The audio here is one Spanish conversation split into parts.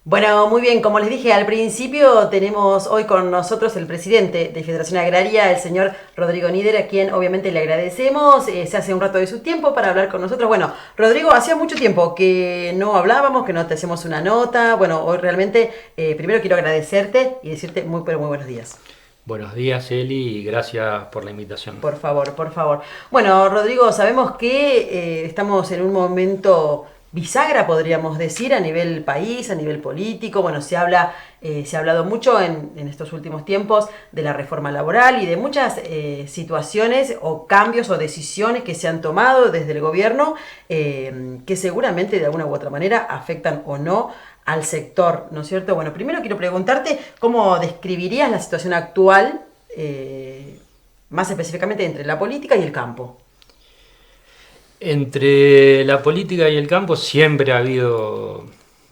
Bueno, muy bien, como les dije al principio, tenemos hoy con nosotros el presidente de Federación Agraria, el señor Rodrigo Nieder, a quien obviamente le agradecemos, se hace un rato de su tiempo para hablar con nosotros. Bueno, Rodrigo, hacía mucho tiempo que no hablábamos, que no te hacemos una nota. Bueno, hoy realmente primero quiero agradecerte y decirte pero muy buenos días. Buenos días, Eli, y gracias por la invitación. Por favor, por favor. Bueno, Rodrigo, sabemos que estamos en un momento bisagra, podríamos decir, a nivel país, a nivel político. Bueno, se ha hablado mucho en estos últimos tiempos de la reforma laboral y de muchas situaciones o cambios o decisiones que se han tomado desde el gobierno que seguramente de alguna u otra manera afectan o no al sector, ¿no es cierto? Bueno, primero quiero preguntarte cómo describirías la situación actual, más específicamente entre la política y el campo. Entre la política y el campo siempre ha habido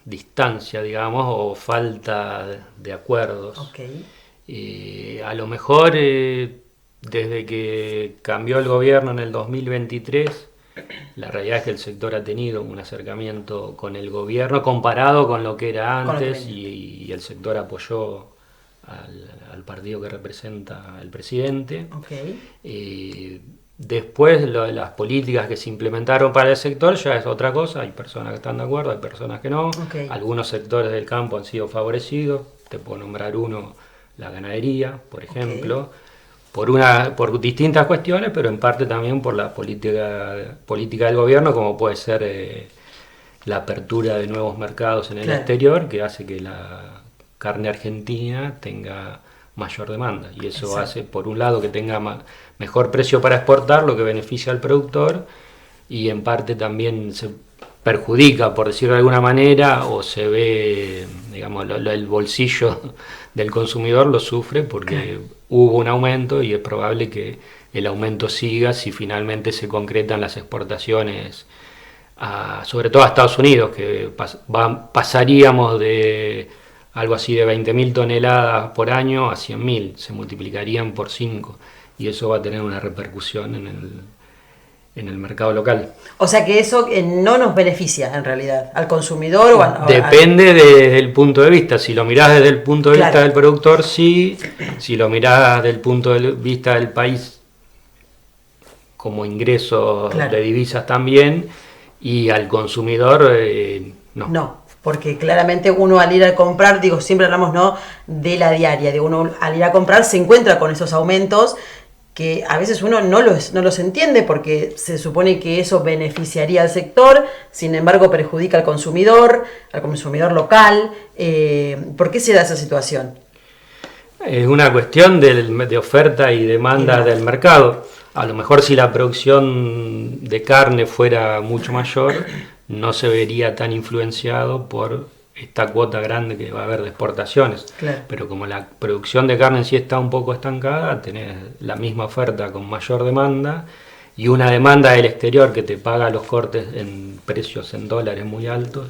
distancia, digamos, o falta de acuerdos. Ok, A lo mejor desde que cambió el gobierno en el 2023, la realidad es que el sector ha tenido un acercamiento con el gobierno comparado con lo que era con lo que antes venía. y el sector apoyó al partido que representa el presidente. Ok, Después lo de las políticas que se implementaron para el sector ya es otra cosa, hay personas que están de acuerdo, hay personas que no, ok, algunos sectores del campo han sido favorecidos, te puedo nombrar uno, la ganadería, por ejemplo, por distintas cuestiones, pero en parte también por la política del gobierno, como puede ser la apertura de nuevos mercados en el claro, exterior, que hace que la carne argentina tenga mayor demanda, y eso exacto. hace, por un lado, que tenga mejor precio para exportar, lo que beneficia al productor, y en parte también se perjudica, por decirlo de alguna manera, o se ve, digamos, el bolsillo del consumidor lo sufre porque Claro. hubo un aumento y es probable que el aumento siga si finalmente se concretan las exportaciones, sobre todo a Estados Unidos, que pasaríamos de algo así de 20.000 toneladas por año a 100.000, se multiplicarían por 5 y eso va a tener una repercusión en el mercado local. O sea que eso no nos beneficia en realidad al consumidor Depende desde el punto de vista, si lo mirás desde el punto de claro, vista del productor, sí, si lo mirás desde el punto de vista del país como ingresos claro. de divisas también, y al consumidor no. No, porque claramente uno al ir a comprar, digo, siempre hablamos, ¿no?, de la diaria, de uno al ir a comprar se encuentra con esos aumentos que a veces uno no los entiende porque se supone que eso beneficiaría al sector, sin embargo perjudica al consumidor local. ¿Por qué se da esa situación? Es una cuestión de oferta y demanda del mercado. A lo mejor si la producción de carne fuera mucho mayor, no se vería tan influenciado por esta cuota grande que va a haber de exportaciones. Claro. Pero como la producción de carne en sí está un poco estancada, tenés la misma oferta con mayor demanda y una demanda del exterior que te paga los cortes en precios en dólares muy altos.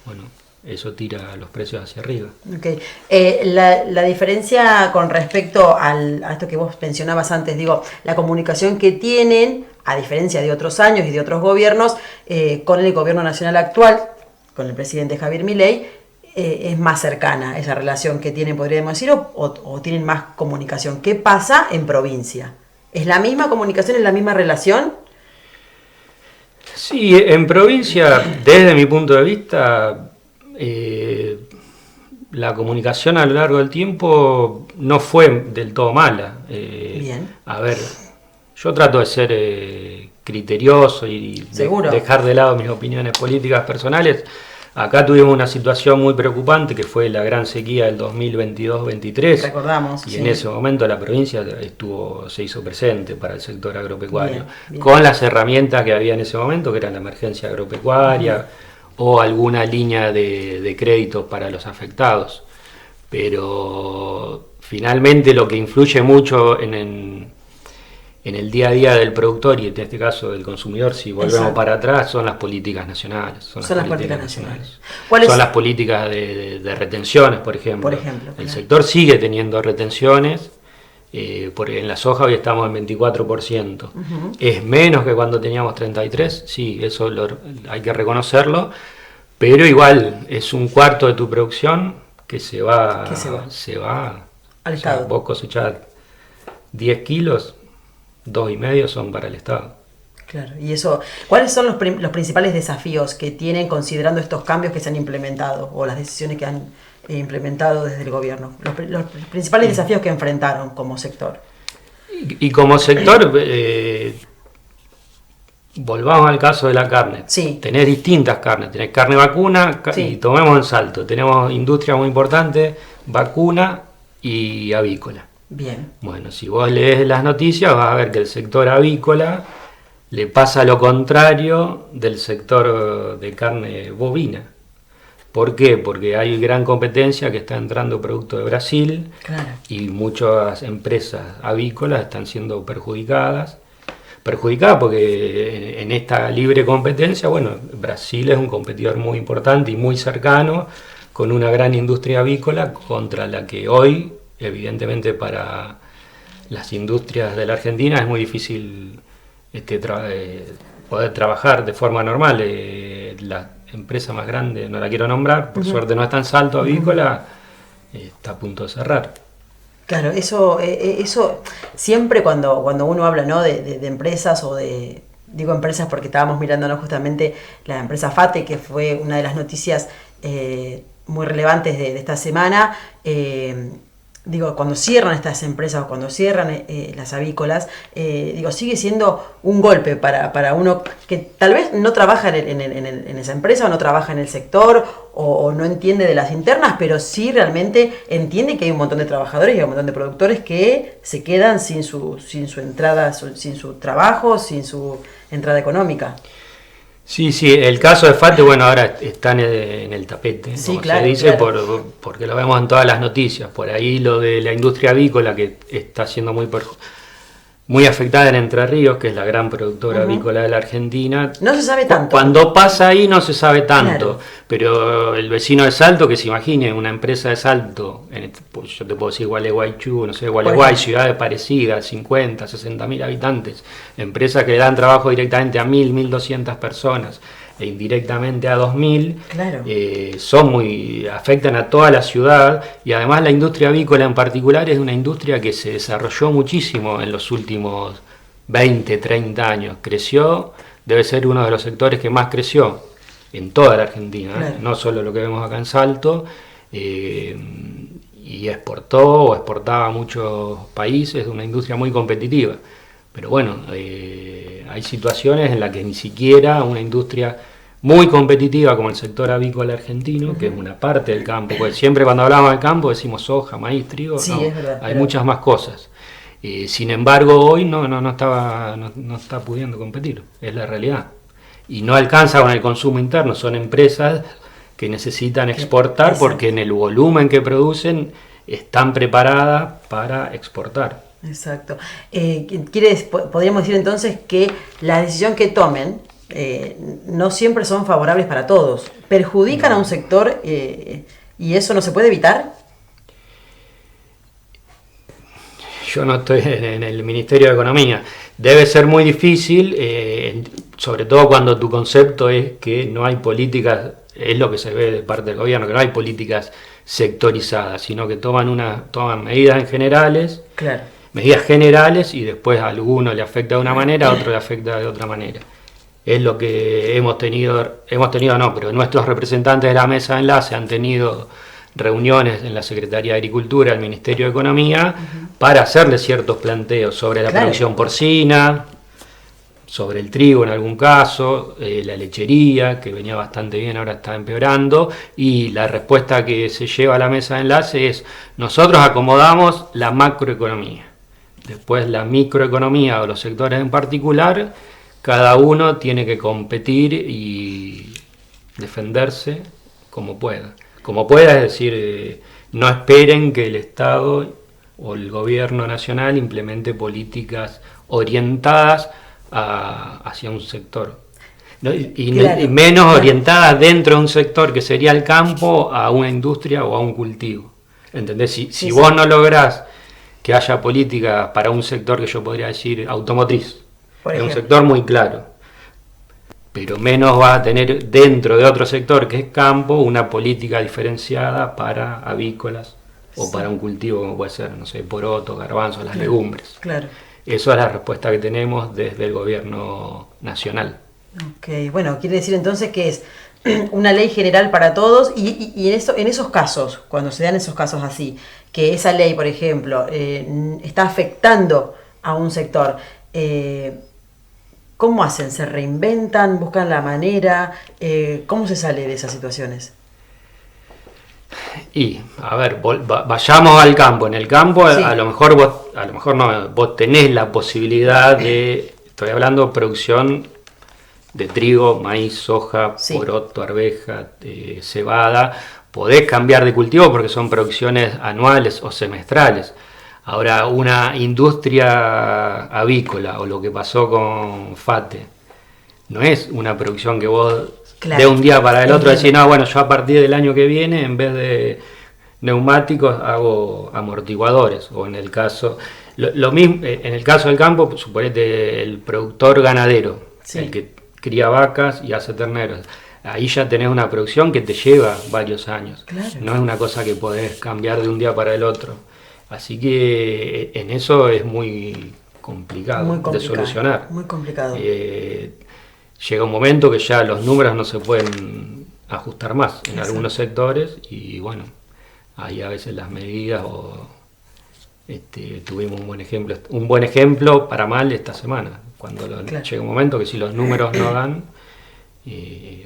Bueno, eso tira los precios hacia arriba. Okay. La diferencia con respecto a esto que vos mencionabas antes, digo, la comunicación que tienen, a diferencia de otros años y de otros gobiernos, con el gobierno nacional actual, con el presidente Javier Milei, es más cercana esa relación que tienen, podríamos decir, o tienen más comunicación. ¿Qué pasa en provincia? ¿Es la misma comunicación, es la misma relación? Sí, en provincia, desde mi punto de vista, la comunicación a lo largo del tiempo no fue del todo mala. Bien. A ver, yo trato de ser criterioso y dejar de lado mis opiniones políticas personales. Acá tuvimos una situación muy preocupante que fue la gran sequía del 2022-23. Recordamos. Y sí. En ese momento la provincia se hizo presente para el sector agropecuario. Bien, bien. Con las herramientas que había en ese momento, que eran la emergencia agropecuaria o alguna línea de créditos para los afectados. Pero finalmente lo que influye mucho en el día a día del productor y en este caso del consumidor, si volvemos Exacto. para atrás, son las políticas nacionales. Son las políticas nacionales. Son las políticas de retenciones, por ejemplo. Claro. El sector sigue teniendo retenciones, porque en la soja hoy estamos en 24%. Es menos que cuando teníamos 33%, sí, eso hay que reconocerlo, Pero igual es un cuarto de tu producción que se va, se va al o sea, Estado. vos cosechás 10 kilos, 2,5 son para el Estado. Claro, y eso, ¿cuáles son los principales desafíos que tienen considerando estos cambios que se han implementado o las decisiones que han implementado desde el gobierno? Los principales desafíos que enfrentaron como sector. Y como sector, volvamos al caso de la carne. Sí. Tenés distintas carnes, tenés carne vacuna Sí. y tomemos en salto. Tenemos industria muy importante, vacuna y avícola. Bien. Bueno, si vos lees las noticias vas a ver que el sector avícola le pasa lo contrario del sector de carne bovina. ¿Por qué? Porque hay gran competencia que está entrando producto de Brasil. Claro. Y muchas empresas avícolas están siendo perjudicadas porque en esta libre competencia, bueno, Brasil es un competidor muy importante y muy cercano, con una gran industria avícola contra la que hoy, evidentemente para las industrias de la Argentina es muy difícil poder trabajar de forma normal. La empresa más grande, no la quiero nombrar, por suerte no está en Salto Avícola, está a punto de cerrar. Claro, eso siempre cuando uno habla, ¿no?, de empresas o de, digo empresas porque estábamos mirando, ¿no?, justamente la empresa FATE, que fue una de las noticias muy relevantes de esta semana. Digo, cuando cierran estas empresas o cuando cierran las avícolas, digo, sigue siendo un golpe para uno que tal vez no trabaja en esa empresa o no trabaja en el sector o no entiende de las internas, pero sí realmente entiende que hay un montón de trabajadores y un montón de productores que se quedan sin su entrada, sin su trabajo, sin su entrada económica. Sí, el caso de FATE, bueno, ahora está en el tapete, sí, como claro, se dice, claro. porque lo vemos en todas las noticias. Por ahí lo de la industria avícola, que está siendo muy afectada en Entre Ríos, que es la gran productora avícola de la Argentina. No se sabe tanto. Cuando pasa ahí no se sabe tanto, claro. Pero el vecino de Salto, que se imagine una empresa de Salto, yo te puedo decir Gualeguaychú, no sé, Gualeguay, ciudades parecidas, 50, 60 mil habitantes, empresas que le dan trabajo directamente a 1.200 personas e indirectamente a 2.000, claro. Afectan a toda la ciudad, y además la industria avícola en particular es una industria que se desarrolló muchísimo en los últimos 20, 30 años, creció, debe ser uno de los sectores que más creció en toda la Argentina, claro. No solo lo que vemos acá en Salto, y exportaba a muchos países, una industria muy competitiva. Pero bueno, hay situaciones en las que ni siquiera una industria muy competitiva como el sector avícola argentino, que es una parte del campo, porque siempre cuando hablamos del campo decimos soja, maíz, trigo, sí, no, es verdad, hay muchas más cosas. Sin embargo, hoy no está pudiendo competir, es la realidad. Y no alcanza con el consumo interno, son empresas que necesitan exportar porque en el volumen que producen están preparadas para exportar. Exacto. Podríamos decir entonces que la decisión que tomen no siempre son favorables para todos. ¿Perjudican a un sector y eso no se puede evitar? Yo no estoy en el Ministerio de Economía. Debe ser muy difícil, sobre todo cuando tu concepto es que no hay políticas, es lo que se ve de parte del gobierno, que no hay políticas sectorizadas, sino que toman medidas en generales. Claro. Medidas generales y después a alguno le afecta de una manera, a otro le afecta de otra manera. Es lo que pero nuestros representantes de la mesa de enlace han tenido reuniones en la Secretaría de Agricultura, el Ministerio de Economía, para hacerle ciertos planteos sobre la producción porcina, sobre el trigo en algún caso, la lechería, que venía bastante bien, ahora está empeorando, y la respuesta que se lleva a la mesa de enlace es: nosotros acomodamos la macroeconomía. Después la microeconomía o los sectores en particular, cada uno tiene que competir y defenderse como pueda. Como pueda, es decir, no esperen que el Estado o el gobierno nacional implemente políticas orientadas hacia un sector. ¿No? Y menos orientadas dentro de un sector que sería el campo a una industria o a un cultivo. ¿Entendés? Si vos no lográs que haya política para un sector que yo podría decir automotriz, es un sector muy claro. pero menos va a tener dentro de otro sector que es campo una política diferenciada para avícolas o para un cultivo como puede ser, no sé, poroto, garbanzo, las legumbres. Claro. Eso es la respuesta que tenemos desde el gobierno nacional. Ok, bueno, quiere decir entonces que es una ley general para todos y en esos casos, cuando se dan esos casos así, que esa ley, por ejemplo, está afectando a un sector, ¿cómo hacen? ¿Se reinventan? ¿Buscan la manera? ¿Cómo se sale de esas situaciones? Y, a ver, vayamos al campo. En el campo, sí. a lo mejor vos tenés la posibilidad de, estoy hablando de producción de trigo, maíz, soja, sí. poroto, arveja, cebada. Podés cambiar de cultivo porque son producciones anuales o semestrales. Ahora, una industria avícola o lo que pasó con FATE, no es una producción que vos de un día para el otro decís, no, bueno, yo a partir del año que viene, en vez de neumáticos, hago amortiguadores. O en el caso, lo mismo, en el caso del campo, suponete el productor ganadero, sí. el que cría vacas y hace terneros. Ahí ya tenés una producción que te lleva varios años. Claro. No es una cosa que podés cambiar de un día para el otro. Así que en eso es muy complicado de solucionar. Muy complicado. Llega un momento que ya los números no se pueden ajustar más en algunos sectores y bueno, ahí a veces las medidas tuvimos un buen ejemplo para mal esta semana, cuando llega un momento que si los números no dan,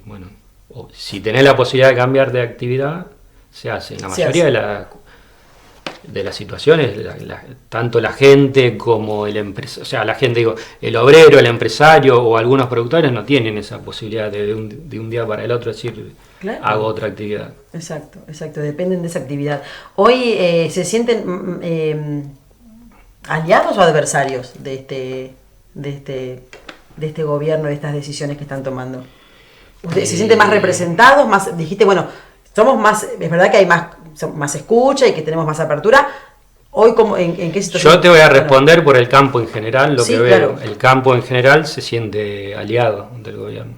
bueno, o si tenés la posibilidad de cambiar de actividad, se hace. En la mayoría de las situaciones, tanto la gente como el empresario, o sea, la gente, digo, el obrero, el empresario o algunos productores no tienen esa posibilidad de un día para el otro decir, claro. hago otra actividad. Exacto, dependen de esa actividad. Hoy ¿se sienten aliados o adversarios de este gobierno, de estas decisiones que están tomando? ¿Se sienten más representados? Más, dijiste, bueno, somos más, es verdad que hay más escucha y que tenemos más apertura. Hoy, ¿en qué situación? Yo te voy a responder por el campo en general, lo que veo. Claro. El campo en general se siente aliado del gobierno.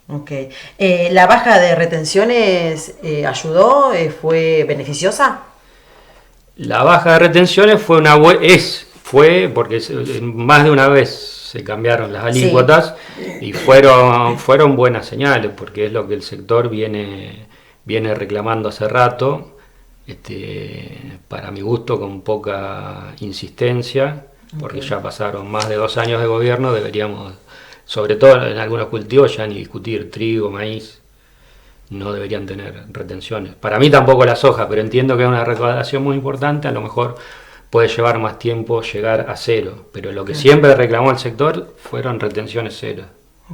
Ok. ¿La baja de retenciones ayudó? ¿Fue beneficiosa? La baja de retenciones fue porque más de una vez se cambiaron las alícuotas, sí. y fueron buenas señales, porque es lo que el sector viene reclamando hace rato, para mi gusto con poca insistencia, porque ya pasaron más de 2 años de gobierno, deberíamos, sobre todo en algunos cultivos, ya ni discutir, trigo, maíz, no deberían tener retenciones. Para mí tampoco la soja, pero entiendo que es una recaudación muy importante, a lo mejor puede llevar más tiempo llegar a cero, pero lo que siempre reclamó el sector fueron retenciones cero.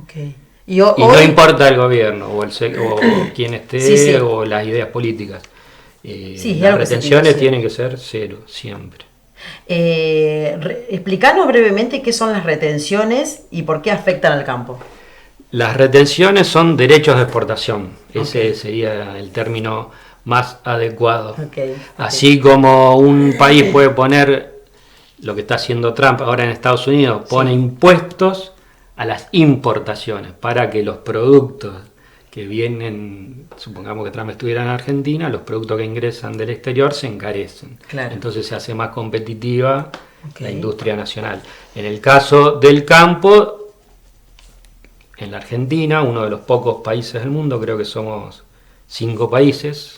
Okay. Y no importa el gobierno o quien esté o las ideas políticas. Las retenciones tienen que ser cero, siempre. Explícanos brevemente qué son las retenciones y por qué afectan al campo. Las retenciones son derechos de exportación. Ese sería el término más adecuado. Así como un país puede poner, lo que está haciendo Trump ahora en Estados Unidos, pone impuestos a las importaciones para que los productos que vienen, supongamos que Trump estuviera en Argentina, los productos que ingresan del exterior se encarecen. Claro. Entonces se hace más competitiva la industria nacional. En el caso del campo, en la Argentina, uno de los pocos países del mundo, creo que somos 5 países,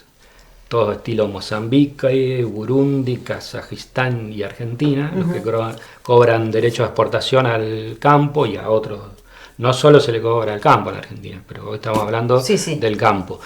todos estilo Mozambique, Burundi, Kazajistán y Argentina, los que cobran derechos de exportación al campo y a otros. No solo se le cobra al campo en Argentina, pero hoy estamos hablando del campo.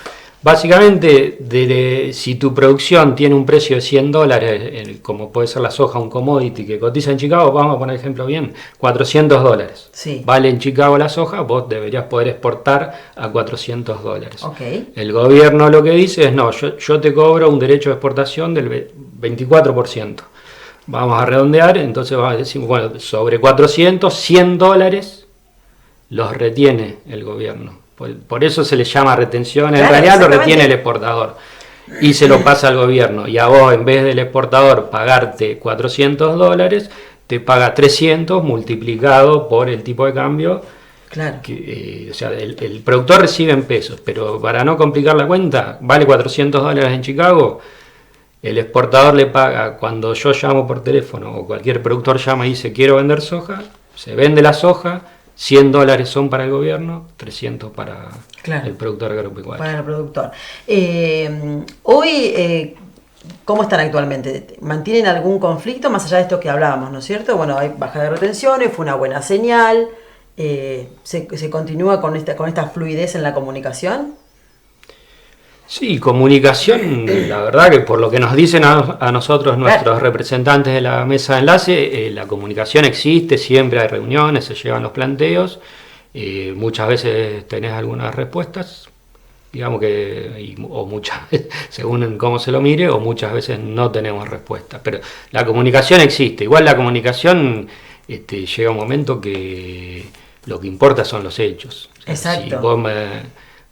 Básicamente, si tu producción tiene un precio de $100, como puede ser la soja, un commodity que cotiza en Chicago, vamos a poner ejemplo bien, $400. Sí. Vale en Chicago la soja, vos deberías poder exportar a $400. Okay. El gobierno lo que dice es, no, yo te cobro un derecho de exportación del 24%. Vamos a redondear, entonces vamos a decir, bueno, sobre $400, $100 los retiene el gobierno. Por eso se le llama retención, en realidad lo retiene el exportador y se lo pasa al gobierno, y a vos, en vez del exportador pagarte $400, te paga 300 multiplicado por el tipo de cambio, Claro. O sea, el productor recibe en pesos, pero para no complicar la cuenta, vale $400 en Chicago, el exportador le paga, cuando yo llamo por teléfono o cualquier productor llama y dice quiero vender soja, se vende la soja, $100 son para el gobierno, 300 para el productor agropecuario. Para el productor. Hoy, ¿cómo están actualmente? ¿Mantienen algún conflicto más allá de esto que hablábamos, no es cierto? Bueno, hay baja de retenciones, fue una buena señal. ¿Se continúa con esta fluidez en la comunicación? Sí, comunicación, la verdad que por lo que nos dicen a nosotros nuestros representantes de la mesa de enlace, la comunicación existe, siempre hay reuniones, se llevan los planteos, muchas veces tenés algunas respuestas, digamos que, o muchas veces, según cómo se lo mire, o muchas veces no tenemos respuestas, pero la comunicación existe. Igual la comunicación llega un momento que lo que importa son los hechos. Exacto. Si vos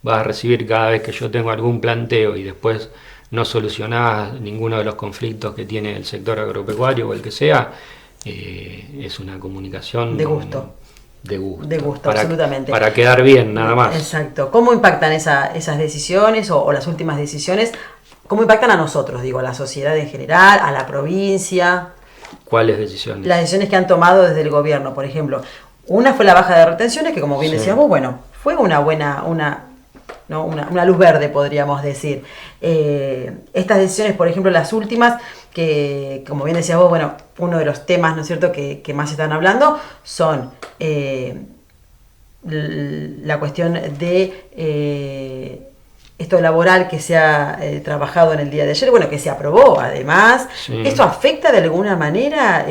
vas a recibir cada vez que yo tengo algún planteo y después no solucionás ninguno de los conflictos que tiene el sector agropecuario o el que sea, es una comunicación de gusto. De gusto. De gusto, absolutamente. Para quedar bien, nada más. Exacto. ¿Cómo impactan esas decisiones o las últimas decisiones? ¿Cómo impactan a nosotros, digo, a la sociedad en general, a la provincia? ¿Cuáles decisiones? Las decisiones que han tomado desde el gobierno, por ejemplo. Una fue la baja de retenciones, que como bien decíamos, bueno, fue una buena, una luz verde, podríamos decir. Estas decisiones, por ejemplo, las últimas, que como bien decías vos, bueno, uno de los temas, ¿no es cierto?, que más están hablando son la cuestión de esto laboral que se ha trabajado en el día de ayer, bueno, que se aprobó además. Sí. ¿Esto afecta de alguna manera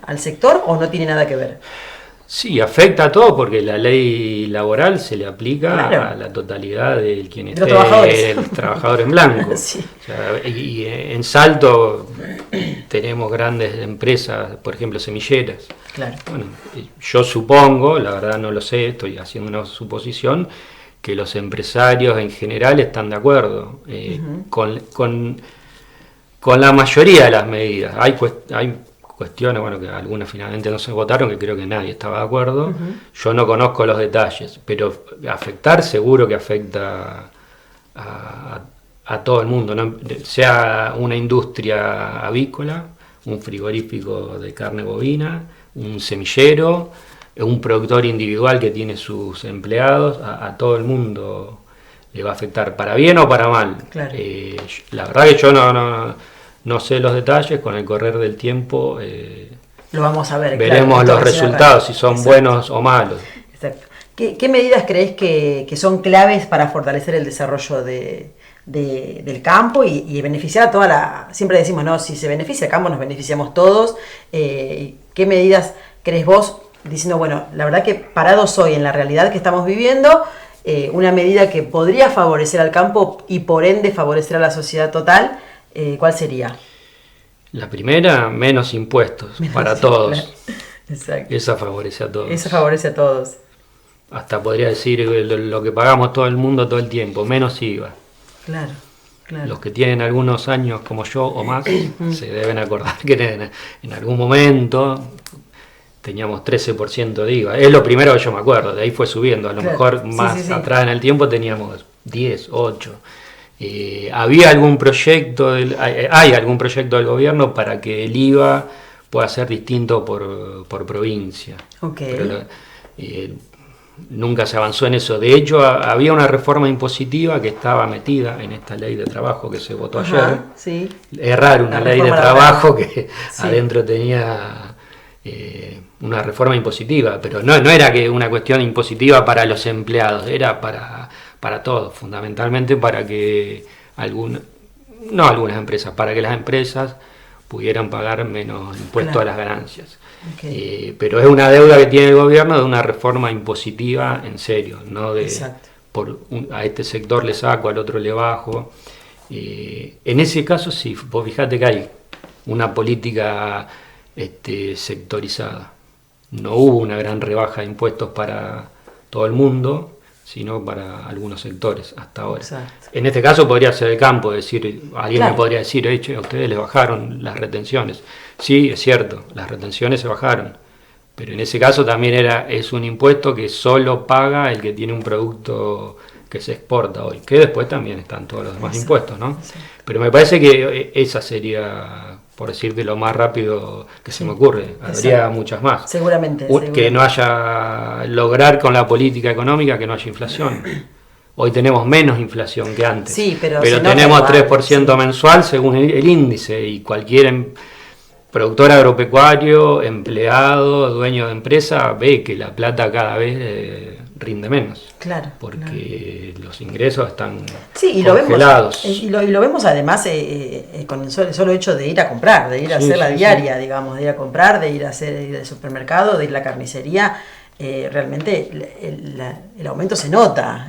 al sector o no tiene nada que ver? Sí, afecta a todo porque la ley laboral se le aplica a la totalidad de quienes el trabajador en blanco. Sí. O sea, y en Salto tenemos grandes empresas, por ejemplo, semilleras. Claro. Bueno, yo supongo, la verdad no lo sé, estoy haciendo una suposición, que los empresarios en general están de acuerdo con la mayoría de las medidas. Hay cuestiones, bueno, que algunas finalmente no se votaron, que creo que nadie estaba de acuerdo. Yo no conozco los detalles, pero afectar seguro que afecta a todo el mundo, ¿no? Sea una industria avícola, un frigorífico de carne bovina, un semillero, un productor individual que tiene sus empleados, a todo el mundo le va a afectar, para bien o para mal. Claro. La verdad que yo no sé los detalles, con el correr del tiempo lo vamos a ver. Veremos los resultados, si son buenos o malos. Exacto. ¿Qué medidas crees que son claves para fortalecer el desarrollo del campo y beneficiar a toda la... Siempre decimos, no, si se beneficia el campo nos beneficiamos todos. ¿Qué medidas crees vos, diciendo, bueno, la verdad que parados hoy en la realidad que estamos viviendo, una medida que podría favorecer al campo y por ende favorecer a la sociedad total, ¿cuál sería? La primera, menos impuestos para todos. Claro. Exacto. Esa favorece a todos. Esa favorece a todos. Hasta podría decir lo que pagamos todo el mundo todo el tiempo, menos IVA. Claro, claro. Los que tienen algunos años como yo o más se deben acordar que en algún momento teníamos 13% de IVA. Es lo primero que yo me acuerdo, de ahí fue subiendo. A lo mejor más atrás en el tiempo teníamos 10, 8. Había algún proyecto, hay algún proyecto del gobierno para que el IVA pueda ser distinto por provincia. Okay. Pero nunca se avanzó en eso. De hecho, había una reforma impositiva que estaba metida en esta ley de trabajo que se votó ayer. Sí. Es raro una ley de trabajo que adentro tenía una reforma impositiva, pero no era que una cuestión impositiva para los empleados, era para todos, fundamentalmente para que algunas empresas, para que las empresas pudieran pagar menos impuestos a las ganancias. Okay. Pero es una deuda que tiene el gobierno de una reforma impositiva en serio, no de a este sector le saco, al otro le bajo. En ese caso sí, vos fijate que hay una política sectorizada. No hubo una gran rebaja de impuestos para todo el mundo, sino para algunos sectores hasta ahora. Exacto. En este caso podría ser el campo, alguien me podría decir, a ustedes les bajaron las retenciones. Sí, es cierto, las retenciones se bajaron, Pero en ese caso también es un impuesto que solo paga el que tiene un producto que se exporta hoy, que después también están todos los demás impuestos, ¿no? Sí. Pero me parece que esa sería, por decirte, lo más rápido que se me ocurre. Habría muchas más. Seguramente. Que no haya, lograr con la política económica que no haya inflación. Hoy tenemos menos inflación que antes, sí, pero tenemos 3% mensual según el índice, y cualquier productor agropecuario, empleado, dueño de empresa, ve que la plata cada vez rinde menos. Claro. Porque los ingresos están congelados. Y lo vemos además con el solo hecho de ir a comprar, de ir a hacer la diaria, digamos, de ir a comprar, de ir a hacer el supermercado, de ir a la carnicería. Realmente el aumento se nota,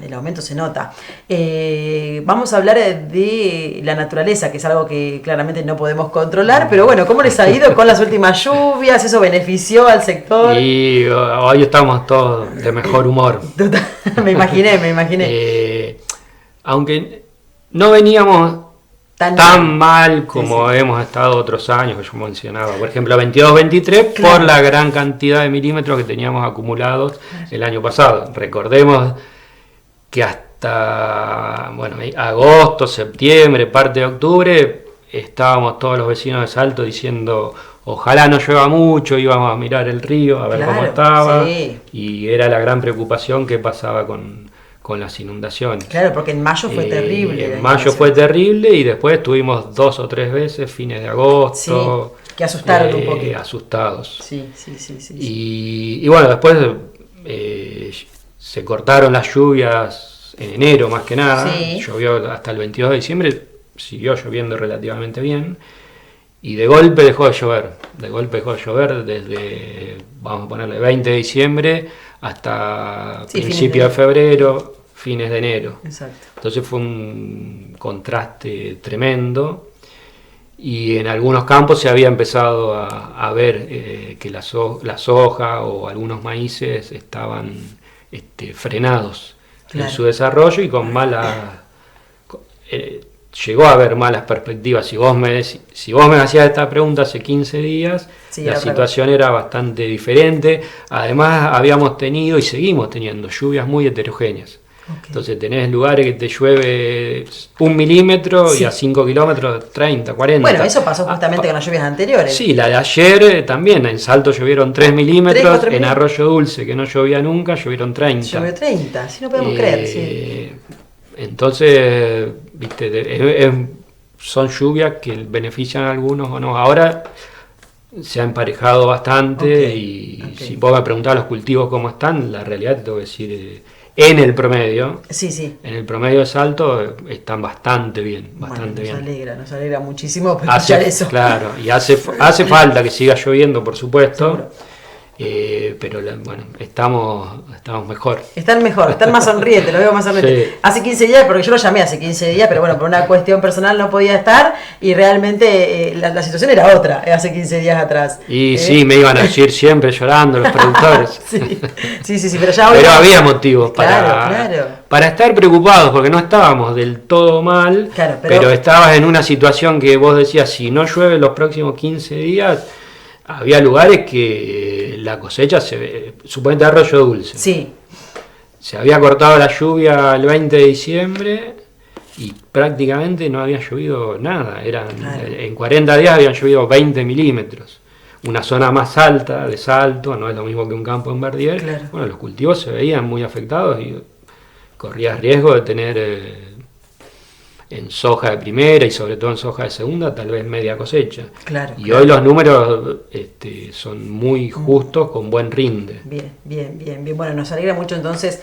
vamos a hablar de la naturaleza, que es algo que claramente no podemos controlar, pero bueno, ¿cómo les ha ido con las últimas lluvias? ¿Eso benefició al sector? Y hoy estamos todos de mejor humor. me imaginé. Aunque no veníamos tan mal como hemos estado otros años, que yo mencionaba, por ejemplo 22-23, por la gran cantidad de milímetros que teníamos acumulados el año pasado. Recordemos que hasta agosto, septiembre, parte de octubre, estábamos todos los vecinos de Salto diciendo ojalá no llueva mucho, íbamos a mirar el río a ver cómo estaba, y era la gran preocupación que pasaba con las inundaciones. Claro, porque en mayo fue terrible. En mayo fue terrible, y después tuvimos 2 o 3 veces, fines de agosto. Sí, que asustaron un poquito. Asustados. Sí. Y bueno, después se cortaron las lluvias en enero más que nada. Sí. Llovió hasta el 22 de diciembre, siguió lloviendo relativamente bien. Y de golpe dejó de llover. Desde, vamos a ponerle, 20 de diciembre hasta principios de febrero, fines de enero. Exacto. Entonces fue un contraste tremendo, y en algunos campos se había empezado a ver que la soja o algunos maíces estaban frenados en su desarrollo, y con llegó a haber malas perspectivas. Si vos me hacías esta pregunta hace 15 días, la situación era bastante diferente. Además, habíamos tenido y seguimos teniendo lluvias muy heterogéneas. Okay. Entonces tenés lugares que te llueve 1 milímetro y a 5 kilómetros 30, 40. Bueno, eso pasó justamente con las lluvias anteriores. Sí, la de ayer también. En Salto llovieron 3 milímetros, en Arroyo Dulce, que no llovía nunca, llovieron 30. Llovió 30, si no podemos creer, sí. Entonces, son lluvias que benefician a algunos o no. Ahora se ha emparejado bastante, y si vos me preguntás los cultivos cómo están, la realidad te tengo que decir, en el promedio, en el promedio de Salto están bastante bien, bien. Nos alegra muchísimo escuchar eso. Claro, y hace falta que siga lloviendo, por supuesto. Seguro. Pero estamos mejor. Están más sonrientes, lo veo más sonrientes. Sí. Hace 15 días, porque yo lo llamé hace 15 días, pero bueno, por una cuestión personal no podía estar, y realmente la situación era otra hace 15 días atrás. Y sí, me iban a decir siempre llorando los productores. sí, pero ya hoy... Pero había motivos para estar preocupados, porque no estábamos del todo mal, pero estabas en una situación que vos decías, si no llueve los próximos 15 días... Había lugares que la cosecha, suponete Arroyo Dulce. Sí. Se había cortado la lluvia el 20 de diciembre y prácticamente no había llovido nada. En 40 días habían llovido 20 milímetros. Una zona más alta de Salto, no es lo mismo que un campo en Verdier. Claro. Bueno, los cultivos se veían muy afectados y corrías riesgo de tener... en soja de primera y sobre todo en soja de segunda, tal vez media cosecha. Hoy los números son muy justos, con buen rinde. Bien. Bueno, nos alegra mucho entonces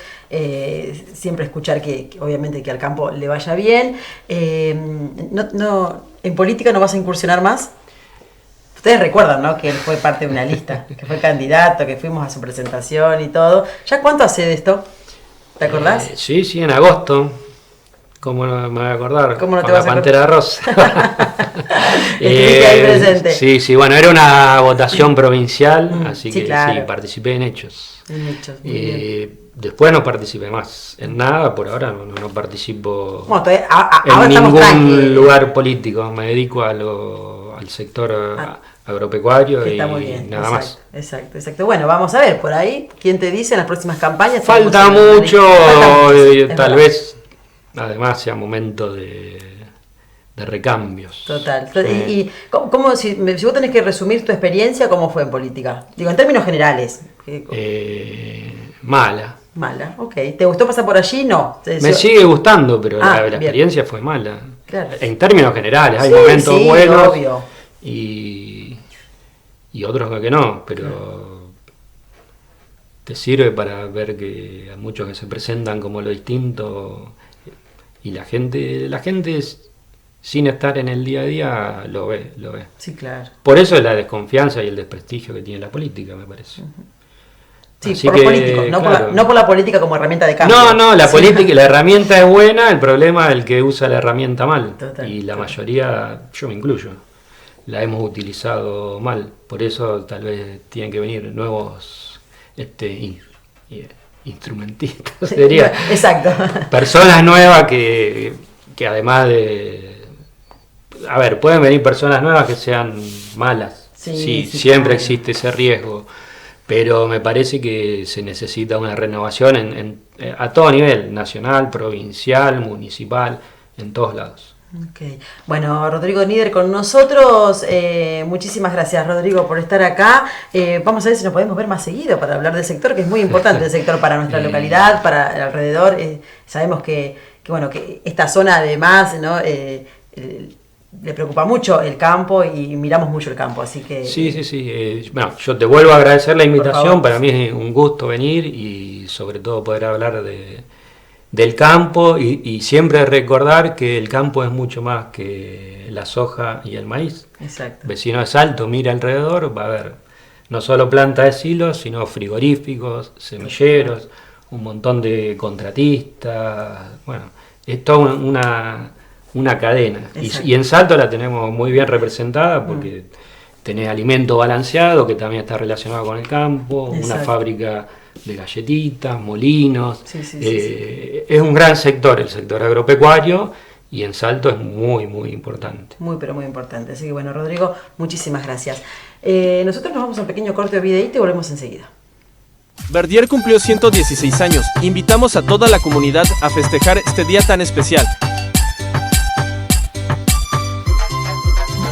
siempre escuchar que obviamente que al campo le vaya bien. ¿En política no vas a incursionar más? Ustedes recuerdan, ¿no?, que él fue parte de una lista, que fue candidato, que fuimos a su presentación y todo. ¿Ya cuánto hace de esto? ¿Te acordás? Sí, en agosto. ¿Cómo no me voy a acordar? ¿Cómo no te con vas la Pantera Rosa. Estuviste ahí presente. Sí, bueno, era una votación provincial, así que claro. Sí, participé en hechos. Después no participé más en nada, por ahora no participo en ningún lugar político, me dedico al sector agropecuario Que está y muy bien, nada más. Exacto. Bueno, vamos a ver, por ahí, ¿quién te dice en las próximas campañas? Falta mucho, tal vez, además sea momento de recambios. Total. ¿Y cómo, si vos tenés que resumir tu experiencia, cómo fue en política? Digo, en términos generales. Mala. Mala, ok. ¿Te gustó pasar por allí? No. Me sigue gustando, pero la bien. experiencia fue mala. Claro. En términos generales, hay momentos buenos obvio. Y otros que no, pero te sirve para ver que hay muchos que se presentan como lo distinto y la gente sin estar en el día a día lo ve. Sí, claro. Por eso es la desconfianza y el desprestigio que tiene la política, me parece. Sí, así por los políticos, no por la política como herramienta de cambio. No, la política, la herramienta es buena, el problema es el que usa la herramienta mal. Y la mayoría, yo me incluyo, la hemos utilizado mal. Por eso tal vez tienen que venir nuevos instrumentistas, sería. Exacto. Personas nuevas que además de... A ver, pueden venir personas nuevas que sean malas. Sí, siempre existe ese riesgo. Pero me parece que se necesita una renovación a todo nivel, nacional, provincial, municipal, en todos lados. Okay. Bueno, Rodrigo Nieder con nosotros. Muchísimas gracias, Rodrigo, por estar acá. Vamos a ver si nos podemos ver más seguido para hablar del sector, que es muy importante el sector para nuestra localidad, para el alrededor. Sabemos que esta zona además, ¿no? Le preocupa mucho el campo y miramos mucho el campo, así que... Sí. Bueno, yo te vuelvo a agradecer la invitación, para mí es un gusto venir y sobre todo poder hablar del campo y siempre recordar que el campo es mucho más que la soja y el maíz. Exacto. Vecino de Salto, mira alrededor, va a haber no solo plantas de silos, sino frigoríficos, semilleros, un montón de contratistas, bueno, es toda una cadena. Y en Salto la tenemos muy bien representada porque tenés alimento balanceado, que también está relacionado con el campo, una fábrica de galletitas, molinos. Es un gran sector, el sector agropecuario, y en Salto es muy, muy importante. Muy, pero muy importante. Así que bueno, Rodrigo, muchísimas gracias. Nosotros nos vamos a un pequeño corte de videíto y volvemos enseguida. Verdier cumplió 116 años. Invitamos a toda la comunidad a festejar este día tan especial.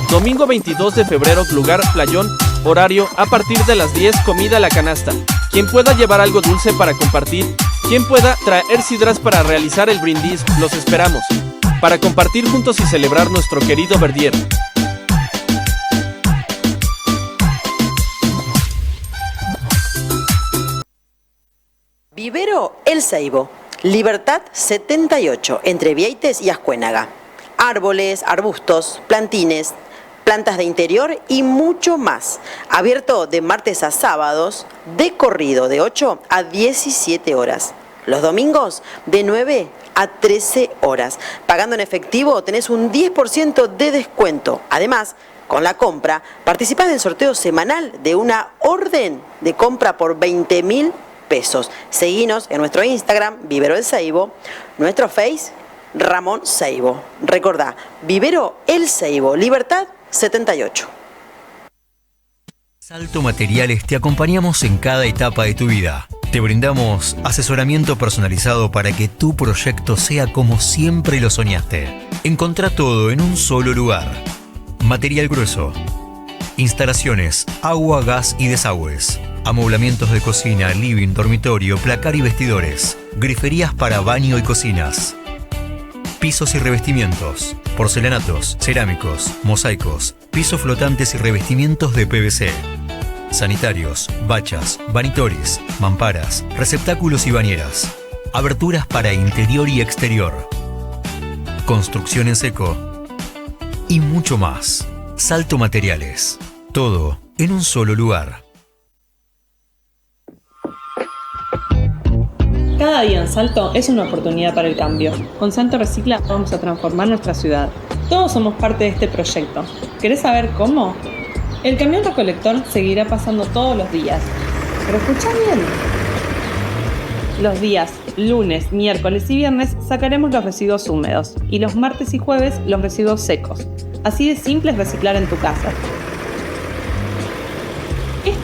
Domingo 22 de febrero, lugar Playón, horario a partir de las 10, comida a la canasta. Quien pueda llevar algo dulce para compartir, quien pueda traer sidras para realizar el brindis, los esperamos. Para compartir juntos y celebrar nuestro querido Verdier. Vivero El Ceibo, Libertad 78, entre Vieites y Ascuénaga. Árboles, arbustos, plantines, plantas de interior y mucho más. Abierto de martes a sábados, de corrido de 8 a 17 horas. Los domingos de 9 a 13 horas. Pagando en efectivo tenés un 10% de descuento. Además, con la compra participás del sorteo semanal de una orden de compra por 20.000 pesos. Seguinos en nuestro Instagram, Vivero El Ceibo, nuestro Face, Ramón Ceibo. Recordá, Vivero El Ceibo, Libertad 78. Salto Materiales te acompañamos en cada etapa de tu vida. Te brindamos asesoramiento personalizado para que tu proyecto sea como siempre lo soñaste. Encontrá todo en un solo lugar. Material grueso. Instalaciones, agua, gas y desagües. Amoblamientos de cocina, living, dormitorio, placar y vestidores. Griferías para baño y cocinas. Pisos y revestimientos, porcelanatos, cerámicos, mosaicos, pisos flotantes y revestimientos de PVC. Sanitarios, bachas, vanitoris, mamparas, receptáculos y bañeras. Aberturas para interior y exterior. Construcción en seco. Y mucho más. Salto Materiales. Todo en un solo lugar. Cada día en Salto es una oportunidad para el cambio. Con Salto Recicla vamos a transformar nuestra ciudad. Todos somos parte de este proyecto. ¿Querés saber cómo? El camión recolector seguirá pasando todos los días. Pero escuchá bien. Los días lunes, miércoles y viernes sacaremos los residuos húmedos y los martes y jueves los residuos secos. Así de simple es reciclar en tu casa.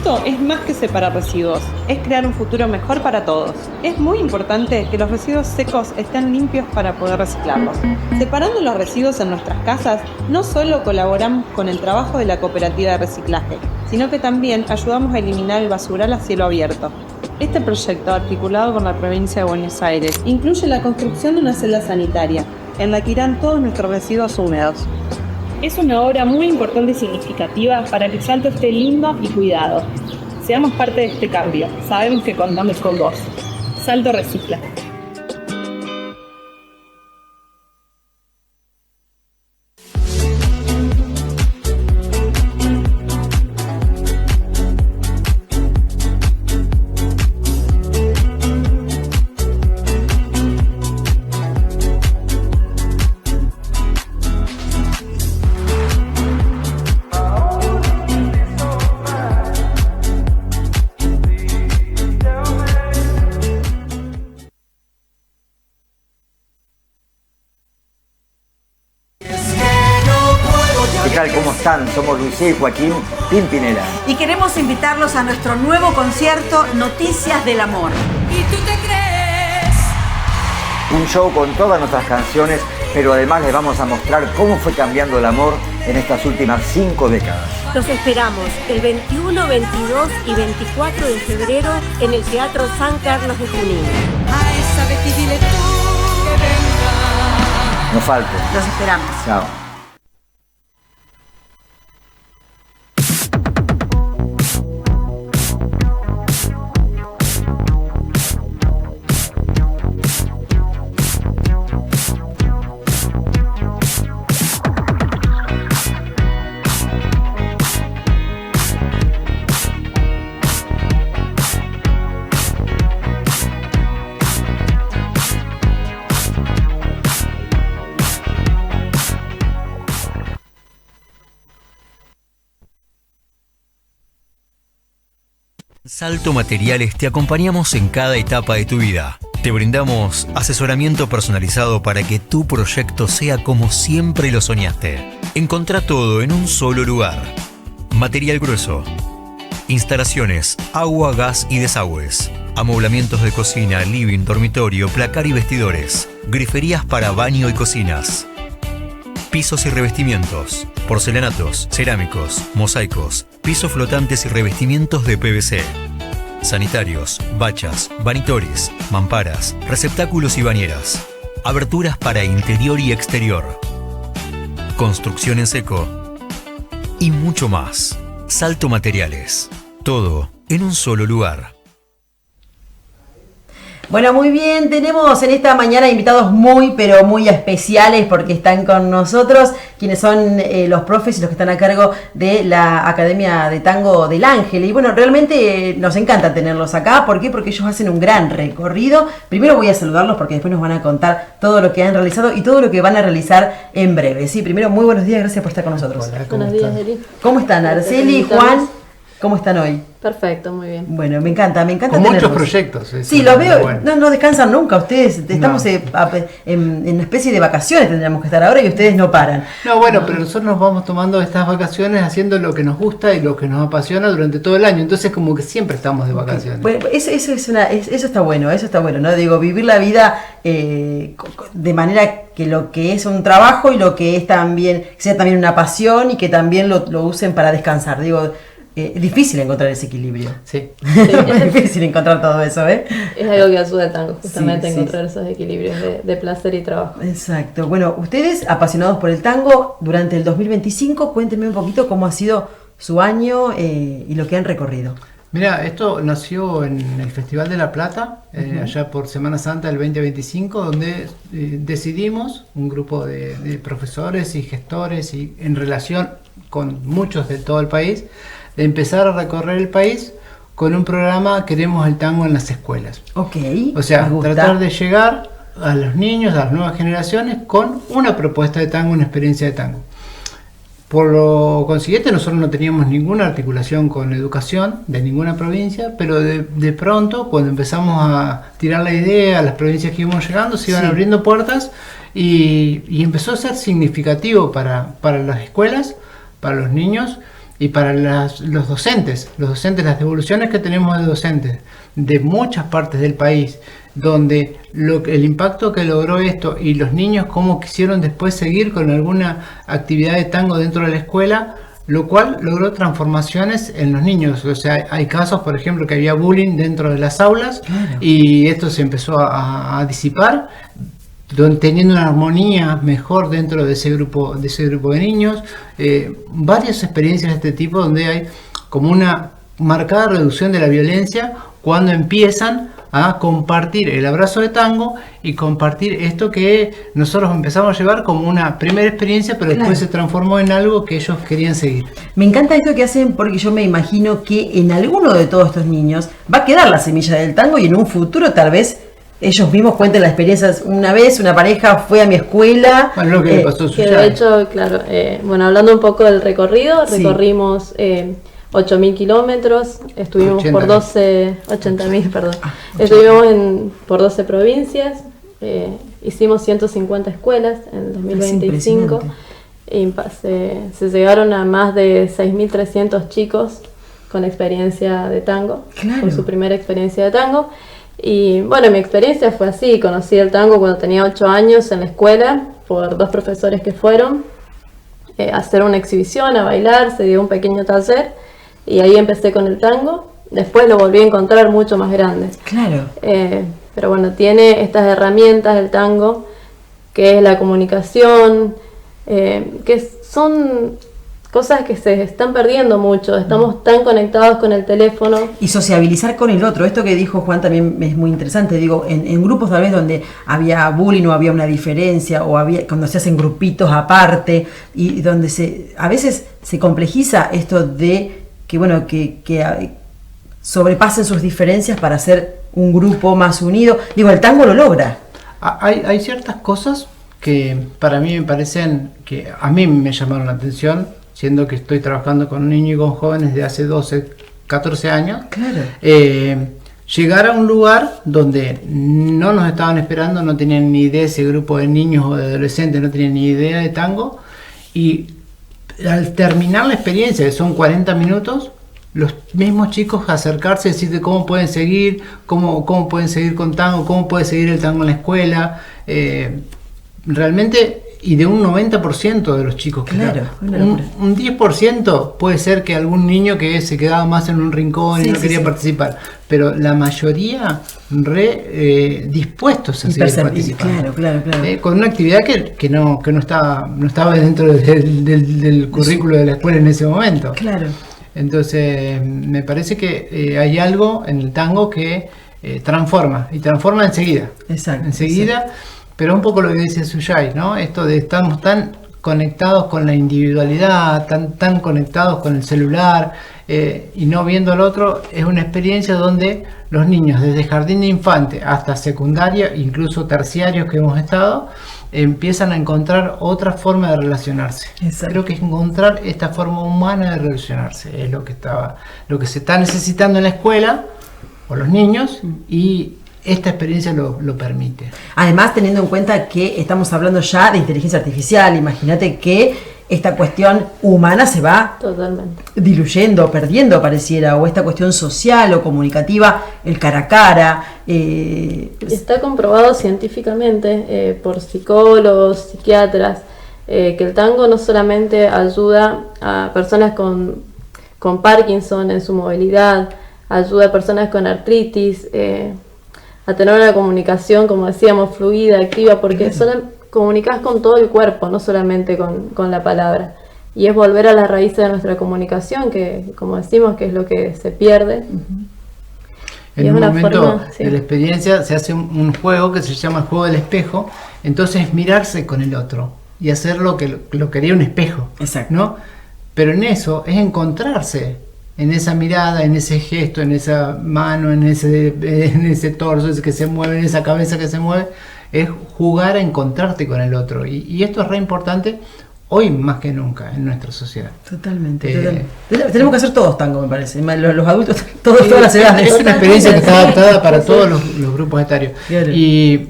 Esto es más que separar residuos, es crear un futuro mejor para todos. Es muy importante que los residuos secos estén limpios para poder reciclarlos. Separando los residuos en nuestras casas, no solo colaboramos con el trabajo de la cooperativa de reciclaje, sino que también ayudamos a eliminar el basural a cielo abierto. Este proyecto, articulado con la provincia de Buenos Aires, incluye la construcción de una celda sanitaria, en la que irán todos nuestros residuos húmedos. Es una obra muy importante y significativa para que Salto esté lindo y cuidado. Seamos parte de este cambio. Sabemos que contamos con vos. Salto Recicla. ¿Cómo están? Somos Luis y Joaquín Pimpinela. Y queremos invitarlos a nuestro nuevo concierto Noticias del Amor. ¿Y tú te crees? Un show con todas nuestras canciones, pero además les vamos a mostrar cómo fue cambiando el amor en estas últimas 5 décadas. Los esperamos el 21, 22 y 24 de febrero en el Teatro San Carlos de Junín. A esa Betty dile tú que venga. No falten. Los esperamos. Chao. Salto Materiales te acompañamos en cada etapa de tu vida. Te brindamos asesoramiento personalizado para que tu proyecto sea como siempre lo soñaste. Encontrá todo en un solo lugar. Material grueso. Instalaciones, agua, gas y desagües. Amoblamientos de cocina, living, dormitorio, placar y vestidores. Griferías para baño y cocinas. Pisos y revestimientos. Porcelanatos, cerámicos, mosaicos, pisos flotantes y revestimientos de PVC. Sanitarios, bachas, vanitores, mamparas, receptáculos y bañeras. Aberturas para interior y exterior. Construcción en seco. Y mucho más. Salto Materiales. Todo en un solo lugar. Bueno, muy bien, tenemos en esta mañana invitados muy, pero muy especiales porque están con nosotros, quienes son los profes y los que están a cargo de la Academia de Tango del Ángel. Y bueno, realmente nos encanta tenerlos acá. ¿Por qué? Porque ellos hacen un gran recorrido. Primero voy a saludarlos porque después nos van a contar todo lo que han realizado y todo lo que van a realizar en breve. Sí, primero, muy buenos días, gracias por estar con nosotros. Hola, buenos días, Eli. ¿Cómo están, Araceli, Juan? ¿Cómo están hoy? Perfecto, muy bien. Bueno, me encanta con tenerlos. muchos proyectos. Sí, los veo, bueno. no descansan nunca ustedes, estamos No. en una especie de vacaciones tendríamos que estar ahora y ustedes no paran. No, bueno, pero nosotros nos vamos tomando estas vacaciones haciendo lo que nos gusta y lo que nos apasiona durante todo el año, entonces como que siempre estamos de vacaciones. Bueno, eso está bueno, ¿no? Digo, vivir la vida de manera que lo que es un trabajo y lo que es también, sea también una pasión y que también lo usen para descansar. Digo, es difícil encontrar ese equilibrio. Sí. Es difícil encontrar todo eso, ¿eh? Es algo que ayuda al tango, justamente, Sí, encontrar esos equilibrios de placer y trabajo. Exacto. Bueno, ustedes, apasionados por el tango, durante el 2025, cuéntenme un poquito cómo ha sido su año y lo que han recorrido. Mira, esto nació en el Festival de La Plata, allá por Semana Santa del 2025, donde decidimos, un grupo de profesores y gestores y en relación con muchos de todo el país, de empezar a recorrer el país con un programa Queremos el Tango en las escuelas. Ok. O sea, me gusta. tratar de llegar a los niños, a las nuevas generaciones, con una propuesta de tango, una experiencia de tango. Por lo consiguiente, nosotros no teníamos ninguna articulación con educación de ninguna provincia, pero de pronto, cuando empezamos a tirar la idea a las provincias que íbamos llegando, se iban abriendo puertas y empezó a ser significativo para las escuelas, para los niños, y para los docentes, las devoluciones que tenemos de docentes de muchas partes del país, donde el impacto que logró esto y los niños cómo quisieron después seguir con alguna actividad de tango dentro de la escuela, lo cual logró transformaciones en los niños. O sea, hay casos, por ejemplo, que había bullying dentro de las aulas, claro, y esto se empezó a disipar, teniendo una armonía mejor dentro de ese grupo de niños. Varias experiencias de este tipo donde hay como una marcada reducción de la violencia cuando empiezan a compartir el abrazo de tango y compartir esto que nosotros empezamos a llevar como una primera experiencia, pero después se transformó en algo que ellos querían seguir. Me encanta esto que hacen, porque yo me imagino que en alguno de todos estos niños va a quedar la semilla del tango y en un futuro tal vez ellos mismos cuenten las experiencias. Una vez una pareja fue a mi escuela. Bueno, lo que le pasó a que de hecho, claro, bueno, hablando un poco del recorrido, recorrimos 8.000 kilómetros, estuvimos por 80.000, perdón. Estuvimos por 12 provincias, hicimos 150 escuelas en 2025 y se llegaron a más de 6.300 chicos con experiencia de tango, con su primera experiencia de tango. Y bueno, mi experiencia fue así: conocí el tango cuando tenía 8 años en la escuela por 2 profesores que fueron a hacer una exhibición, a bailar, se dio un pequeño taller y ahí empecé con el tango. Después lo volví a encontrar mucho más grande. Claro. Pero bueno, tiene estas herramientas del tango, que es la comunicación, que son cosas que se están perdiendo mucho. Estamos tan conectados con el teléfono. Y sociabilizar con el otro. Esto que dijo Juan también es muy interesante. Digo, en grupos tal vez donde había bullying o había una diferencia, o cuando se hacen grupitos aparte, y donde a veces se complejiza esto de que sobrepasen sus diferencias para hacer un grupo más unido. Digo, el tango lo logra. Hay ciertas cosas que para mí me parecen que a mí me llamaron la atención, siendo que estoy trabajando con niños y con jóvenes de hace 12, 14 años. Claro. Llegar a un lugar donde no nos estaban esperando, no tenían ni idea, ese grupo de niños o de adolescentes no tenían ni idea de tango, y al terminar la experiencia, que son 40 minutos, los mismos chicos acercarse y decirte cómo pueden seguir, cómo pueden seguir con tango, cómo puede seguir el tango en la escuela, realmente, y de un 90% de los chicos, claro, un 10% puede ser que algún niño que se quedaba más en un rincón y no quería participar, pero la mayoría dispuestos a seguir participando. Claro. Con una actividad que no estaba dentro del currículo de la escuela en ese momento. Claro. Entonces, me parece que hay algo en el tango que transforma enseguida. Exacto. Enseguida. Pero un poco lo que dice Suyay, ¿no? Esto de estamos tan conectados con la individualidad, tan conectados con el celular, y no viendo al otro. Es una experiencia donde los niños, desde jardín de infante hasta secundaria, incluso terciarios que hemos estado, empiezan a encontrar otra forma de relacionarse. Exacto. Creo que encontrar esta forma humana de relacionarse es lo que se está necesitando en la escuela, o los niños, y esta experiencia lo permite. Además, teniendo en cuenta que estamos hablando ya de inteligencia artificial, imagínate que esta cuestión humana se va diluyendo, perdiendo, pareciera, o esta cuestión social o comunicativa, el cara a cara. Está comprobado científicamente por psicólogos, psiquiatras, que el tango no solamente ayuda a personas con Parkinson en su movilidad, ayuda a personas con artritis, a tener una comunicación, como decíamos, fluida, activa, porque comunicas con todo el cuerpo, no solamente con la palabra. Y es volver a las raíces de nuestra comunicación, que, como decimos, que es lo que se pierde. En un momento de la experiencia se hace un juego que se llama el juego del espejo. Entonces, mirarse con el otro y hacer lo que lo quería un espejo. Exacto. ¿No? Pero en eso es encontrarse, en esa mirada, en ese gesto, en esa mano, en ese torso que se mueve, en esa cabeza que se mueve. Es jugar a encontrarte con el otro. Y esto es re importante hoy más que nunca en nuestra sociedad. Totalmente. Tenemos que hacer todos tango, me parece. Los adultos, todas las edades. Es una experiencia que está adaptada para todos los grupos etarios. Claro. Y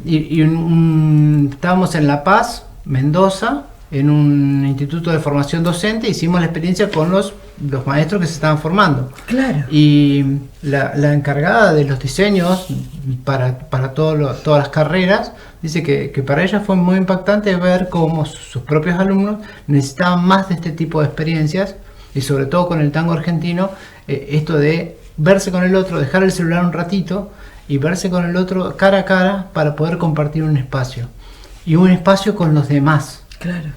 estábamos en La Paz, Mendoza, en un instituto de formación docente, hicimos la experiencia con los maestros que se estaban formando. Claro. Y la encargada de los diseños para todas las carreras dice que para ella fue muy impactante ver cómo sus propios alumnos necesitaban más de este tipo de experiencias, y sobre todo con el tango argentino, esto de verse con el otro, dejar el celular un ratito y verse con el otro cara a cara para poder compartir un espacio. Y un espacio con los demás. Claro.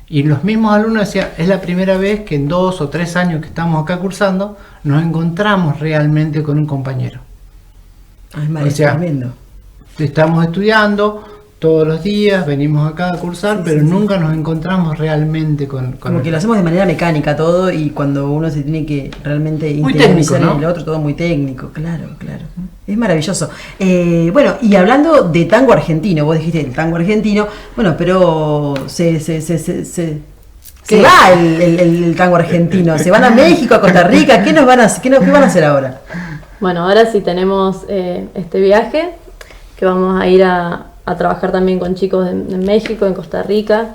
Y los mismos alumnos decían, es la primera vez que en 2 o 3 años que estamos acá cursando, nos encontramos realmente con un compañero. O sea, tremendo. Estamos estudiando todos los días, venimos acá a cursar, pero nunca nos encontramos realmente con como que lo hacemos de manera mecánica todo, y cuando uno se tiene que realmente muy técnico, ¿no? En el otro, todo muy técnico, claro. Es maravilloso. Bueno, y hablando de tango argentino, vos dijiste el tango argentino, bueno, pero se va el tango argentino, se van a México, a Costa Rica, ¿qué van a hacer ahora? Bueno, ahora sí tenemos este viaje, que vamos a ir a trabajar también con chicos de México, en Costa Rica.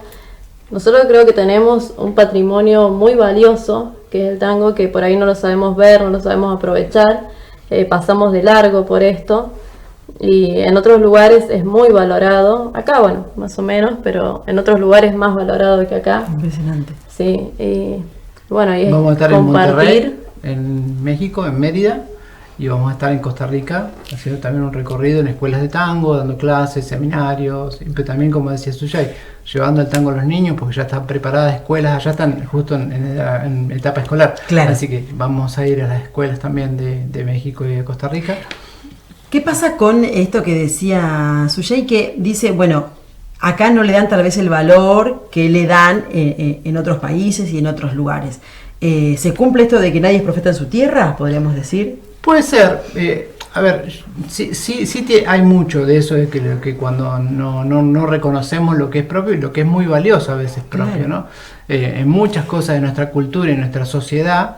Nosotros creo que tenemos un patrimonio muy valioso, que es el tango, que por ahí no lo sabemos ver, no lo sabemos aprovechar, pasamos de largo por esto, y en otros lugares es muy valorado, acá bueno, más o menos, pero en otros lugares más valorado que acá. Impresionante. Sí, y bueno, y vamos a estar compartir. en Monterrey, en México, en Mérida, y vamos a estar en Costa Rica haciendo también un recorrido en escuelas de tango, dando clases, seminarios, pero también, como decía Suyay, llevando el tango a los niños, porque ya están preparadas escuelas, allá están justo en etapa escolar. Claro. Así que vamos a ir a las escuelas también de México y de Costa Rica. ¿Qué pasa con esto que decía Suyay, que dice, bueno, acá no le dan tal vez el valor que le dan en otros países y en otros lugares? ¿Se cumple esto de que nadie es profeta en su tierra, podríamos decir? Puede ser. A ver, sí hay mucho de eso, de que cuando no reconocemos lo que es propio y lo que es muy valioso a veces propio, ¿no? En muchas cosas de nuestra cultura y nuestra sociedad,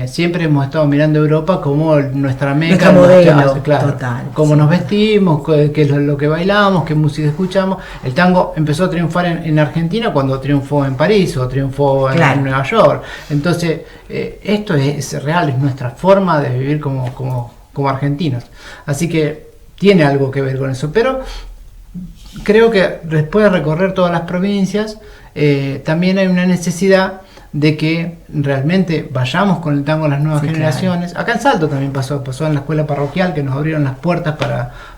siempre hemos estado mirando a Europa como nuestra meca, modelo, claro, total, cómo nos vestimos, qué es lo que bailamos, qué música escuchamos. El tango empezó a triunfar en Argentina cuando triunfó en París o triunfó en Nueva York. Entonces, esto es real, es nuestra forma de vivir como argentinos. Así que tiene algo que ver con eso, pero creo que después de recorrer todas las provincias, también hay una necesidad de que realmente vayamos con el tango a las nuevas generaciones. Claro. Acá en Salto también pasó en la escuela parroquial, que nos abrieron las puertas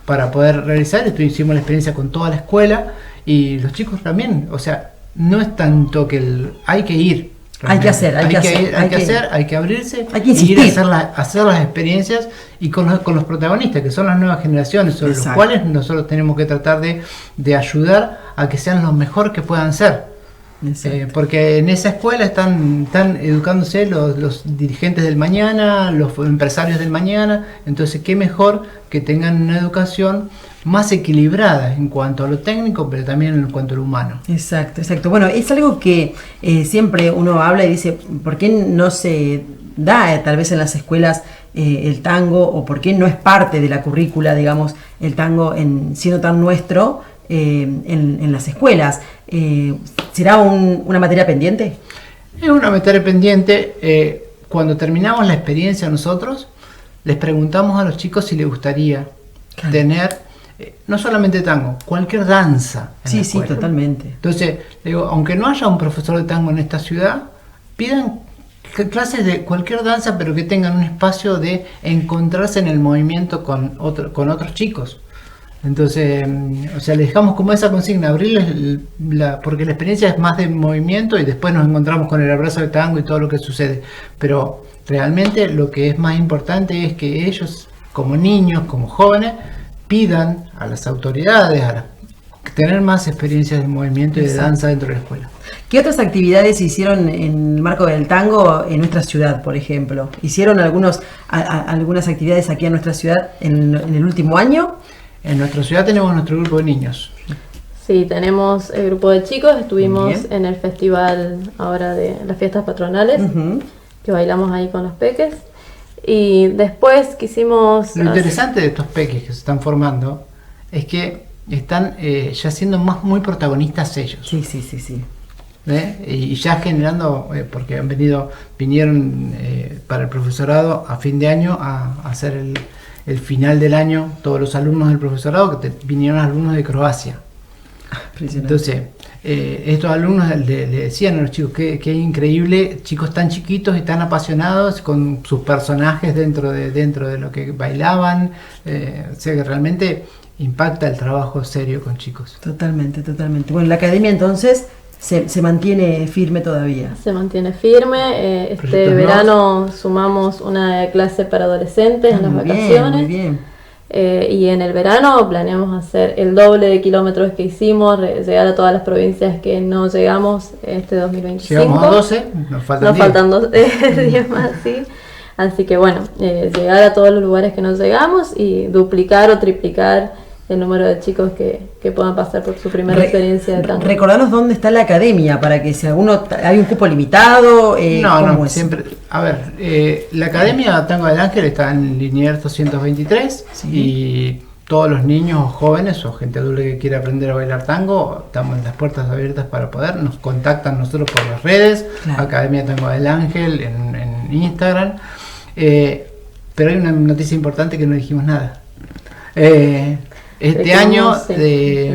para poder realizar. Hicimos la experiencia con toda la escuela, y los chicos también, o sea, no es tanto que hay que ir. Realmente. Hay que abrirse, hay que insistir. Ir a hacer las experiencias, y con los protagonistas, que son las nuevas generaciones, sobre los cuales nosotros tenemos que tratar de ayudar a que sean lo mejor que puedan ser. Porque en esa escuela están educándose los dirigentes del mañana, los empresarios del mañana. Entonces, qué mejor que tengan una educación más equilibrada en cuanto a lo técnico, pero también en cuanto a lo humano. Exacto. Bueno, es algo que siempre uno habla y dice, ¿por qué no se da tal vez en las escuelas el tango, o por qué no es parte de la currícula, digamos, el tango siendo tan nuestro en las escuelas? ¿Será una materia pendiente? Es una materia pendiente. Cuando terminamos la experiencia nosotros, les preguntamos a los chicos si les gustaría tener, no solamente tango, cualquier danza en la escuela. Sí, totalmente. Entonces, digo, aunque no haya un profesor de tango en esta ciudad, pidan clases de cualquier danza, pero que tengan un espacio de encontrarse en el movimiento con otros chicos. Entonces, o sea, le dejamos como esa consigna, abrirles porque la experiencia es más de movimiento, y después nos encontramos con el abrazo de tango y todo lo que sucede. Pero realmente lo que es más importante es que ellos, como niños, como jóvenes, pidan a las autoridades tener más experiencias de movimiento y de danza dentro de la escuela. ¿Qué otras actividades se hicieron en el marco del tango en nuestra ciudad, por ejemplo? ¿Hicieron algunas actividades aquí en nuestra ciudad en el último año? En nuestra ciudad tenemos nuestro grupo de niños. Sí, tenemos el grupo de chicos. Estuvimos en el festival ahora de las fiestas patronales, que bailamos ahí con los peques. Y después quisimos... Lo interesante de estos peques que se están formando es que están ya siendo muy protagonistas ellos. Sí. y ya generando, porque vinieron para el profesorado a fin de año a hacer el final del año, todos los alumnos del profesorado, que vinieron alumnos de Croacia. Entonces, estos alumnos le decían a los chicos que increíble, chicos tan chiquitos y tan apasionados con sus personajes dentro de lo que bailaban, o sea que realmente impacta el trabajo serio con chicos. Totalmente. Bueno, la academia entonces se mantiene firme todavía. Se mantiene firme. Este verano sumamos una clase para adolescentes en las vacaciones. Muy bien. Y en el verano planeamos hacer el doble de kilómetros que hicimos, llegar a todas las provincias que no llegamos este 2025. Llegamos a 12, nos faltan 10 más, sí. Así que bueno, llegar a todos los lugares que nos llegamos y duplicar o triplicar el número de chicos que puedan pasar por su primera experiencia de tango. Recordanos dónde está la academia, para que si alguno hay un cupo limitado. No, siempre. A ver, la academia Tango del Ángel está en Liniers 223, ¿sí? Y todos los niños o jóvenes o gente adulta que quiera aprender a bailar tango, estamos en las puertas abiertas para poder, nos contactan nosotros por las redes, claro. Academia Tango del Ángel en Instagram, pero hay una noticia importante que no dijimos nada. Este año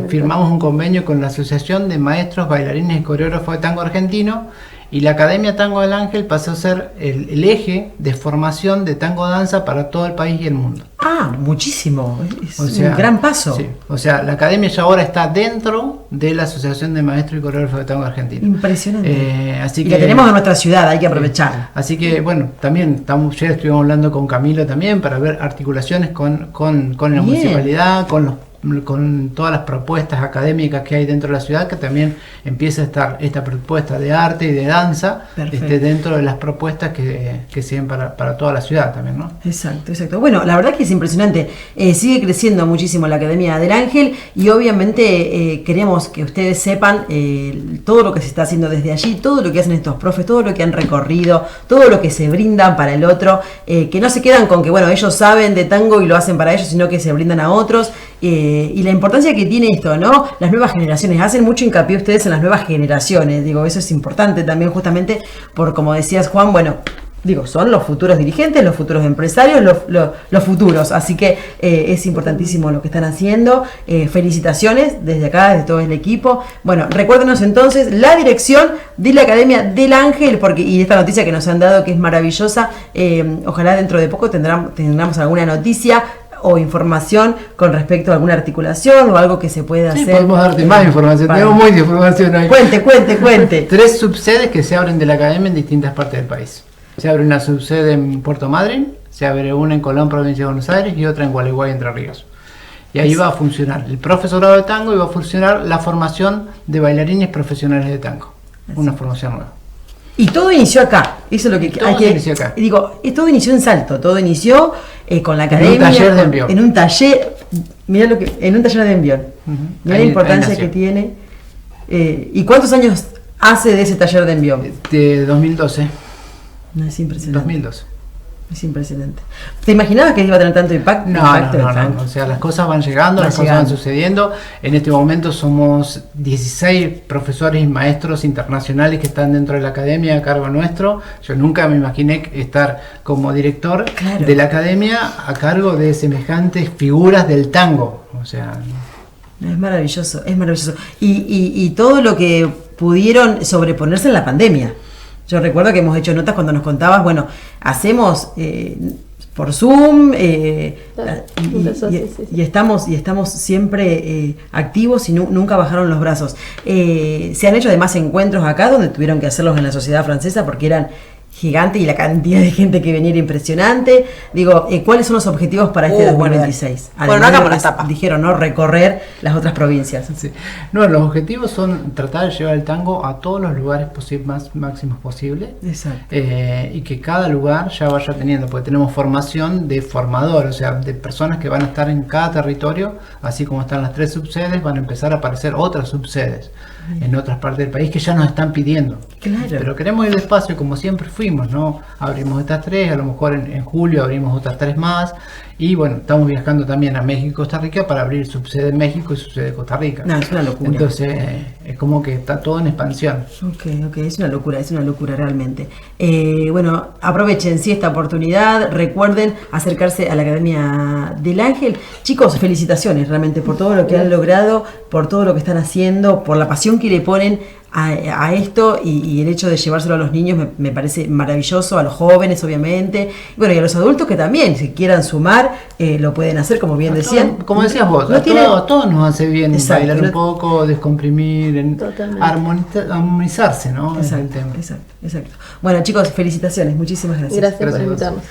firmamos un convenio con la Asociación de Maestros, Bailarines y Coreógrafos de Tango Argentino, y la Academia Tango del Ángel pasó a ser el eje de formación de tango danza para todo el país y el mundo. Muchísimo, un gran paso. Sí, o sea, la academia ya ahora está dentro de la Asociación de Maestros y Coreógrafos de Tango Argentino. Impresionante. Así y que la tenemos en nuestra ciudad, hay que aprovechar. Así que bueno, también ya estuvimos hablando con Camilo también para ver articulaciones con la municipalidad, con todas las propuestas académicas que hay dentro de la ciudad, que también empieza a estar esta propuesta de arte y de danza dentro de las propuestas que siguen para toda la ciudad también, ¿no? Exacto. Bueno, la verdad que es impresionante. Sigue creciendo muchísimo la Academia del Ángel y obviamente queremos que ustedes sepan todo lo que se está haciendo desde allí, todo lo que hacen estos profes, todo lo que han recorrido, todo lo que se brindan para el otro, que no se quedan con que, bueno, ellos saben de tango y lo hacen para ellos, sino que se brindan a otros. Y la importancia que tiene esto, ¿no? Las nuevas generaciones, hacen mucho hincapié ustedes en las nuevas generaciones, digo, eso es importante también justamente por, como decías Juan, bueno, digo, son los futuros dirigentes, los futuros empresarios, los futuros, así que es importantísimo lo que están haciendo. Felicitaciones desde acá, desde todo el equipo. Bueno, recuérdenos entonces la dirección de la Academia del Ángel, y esta noticia que nos han dado que es maravillosa, ojalá dentro de poco tendremos alguna noticia o información con respecto a alguna articulación o algo que se pueda hacer. Podemos darte más información, tenemos mucha información ahí. Cuente. 3 subsedes que se abren de la academia en distintas partes del país. Se abre una subsede en Puerto Madryn, se abre una en Colón, provincia de Buenos Aires, y otra en Gualeguay, Entre Ríos. Y ahí va a funcionar el profesorado de tango y va a funcionar la formación de bailarines profesionales de tango. Una formación nueva. Y todo inició acá, eso es lo que hay que inició acá. Digo, todo inició en Salto, todo inició con la academia. En un taller de envión. En un taller de envión. Mirá la importancia que tiene. ¿Y cuántos años hace de ese taller de envión? De 2012. No, es impresionante. 2012. Es impresionante. ¿Te imaginabas que iba a tener tanto impacto? No. O sea, las cosas van llegando, cosas van sucediendo. En este momento somos 16 profesores y maestros internacionales que están dentro de la academia a cargo nuestro. Yo nunca me imaginé estar como director de la academia a cargo de semejantes figuras del tango. O sea, es maravilloso. Y todo lo que pudieron sobreponerse en la pandemia. Yo recuerdo que hemos hecho notas cuando nos contabas, bueno, hacemos por Zoom y estamos siempre activos y nunca bajaron los brazos. Se han hecho además encuentros acá donde tuvieron que hacerlos en la Sociedad Francesa porque eran gigantes y la cantidad de gente que venía era impresionante. Digo, ¿cuáles son los objetivos para este 2026? Bueno, no hagamos la tapa. Dijeron, ¿no? Recorrer las otras provincias. Sí. No, los objetivos son tratar de llevar el tango a todos los lugares máximos posibles. Exacto. Y que cada lugar ya vaya teniendo, porque tenemos formación de formador, o sea, de personas que van a estar en cada territorio, así como están las 3 subsedes, van a empezar a aparecer otras subsedes. en otras partes del país que ya nos están pidiendo. Claro. Pero queremos ir despacio como siempre fuimos, ¿no? Abrimos estas 3, a lo mejor en julio abrimos otras 3 más. Y bueno, estamos viajando también a México y Costa Rica para abrir su sede en México y su sede en Costa Rica. No, es una locura. Entonces, es como que está todo en expansión. Ok, es una locura realmente. Bueno, aprovechen esta oportunidad, recuerden acercarse a la Academia del Ángel. Chicos, felicitaciones realmente por todo lo que han logrado, por todo lo que están haciendo, por la pasión que le ponen a esto y el hecho de llevárselo a los niños me parece maravilloso, a los jóvenes obviamente, y a los adultos que también, si quieran sumar, lo pueden hacer, como bien decían. Como decías vos, a todos nos hace bien bailar un poco, descomprimir, armonizarse, ¿no? Exacto. Bueno, chicos, felicitaciones, muchísimas gracias. Gracias por invitarnos.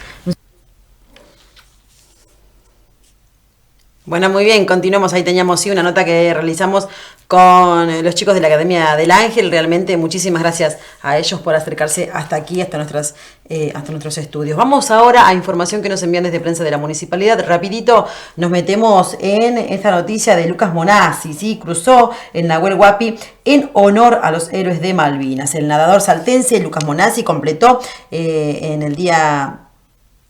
Bueno, muy bien, continuamos. Ahí teníamos una nota que realizamos con los chicos de la Academia del Ángel. Realmente muchísimas gracias a ellos por acercarse hasta aquí, hasta nuestros estudios. Vamos ahora a información que nos envían desde Prensa de la Municipalidad. Rapidito nos metemos en esta noticia de Lucas Monazzi, ¿sí? Cruzó el Nahuel Huapi en honor a los héroes de Malvinas. El nadador saltense Lucas Monazzi completó en el día